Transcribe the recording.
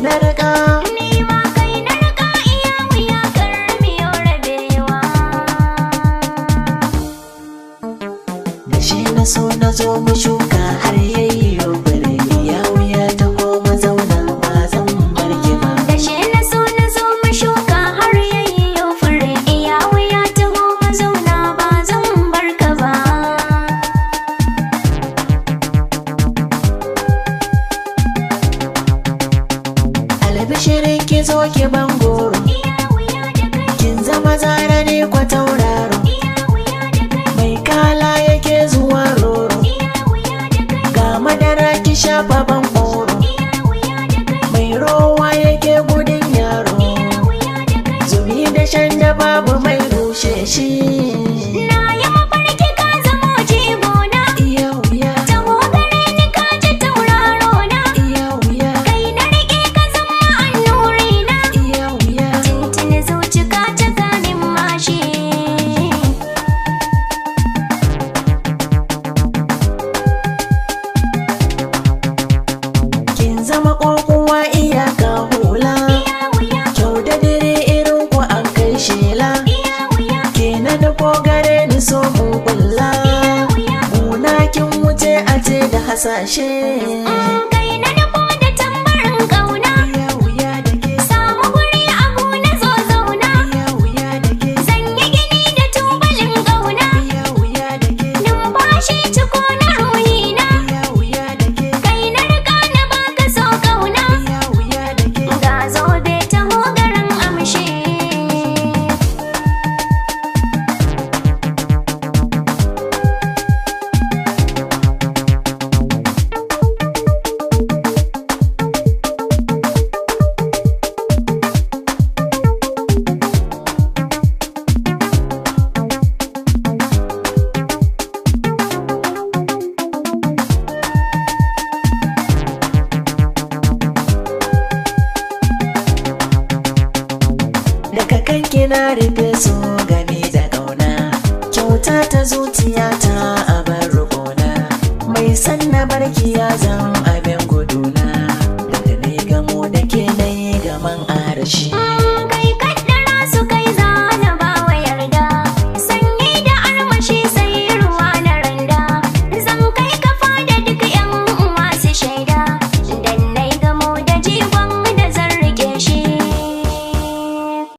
na raka ni ma kai na raka iya wuya karmi yau rabewa da shi na so na zo mu shuka har yayi fure iya wuya ta koma zauna ba zan barki ba da shi na so mu shuka har yayi fure iya wuya ta koma zauna ba zan barka ba albishirin ki zo ki ban goro kin zama zara ne kwa tauraro mai kala yake zuwa roro ga madara ki shafa ban koro mai rowa yake gudun yaro zubi da shan da babu mai rushe shi na yi mafarki ka zamo jigona iya wuya taho gare ni ka ji tauraro na iya wuya kai na rike ka zama annuri na iya wuya tintini zuci ka ta ganin mashi kin zama kokowa iyaka hula kyau da dare irin ku an kai shela kenan da ko gare ni so mun kulla muna kin wuce a ce da hasashe kai na nufo da tambarin kauna iya wuya da ke samu guri abu na zo zauna iya wuya da ke zan yi gini da tubalin kauna iya wuya da ke numfashi ciko na ruhina iya wuya da ke kai na rika na baka so kauna iya wuya da ke ga zobe taho garin amshi daga kanki na rufe so game da ƙauna kyauta ta zuciyata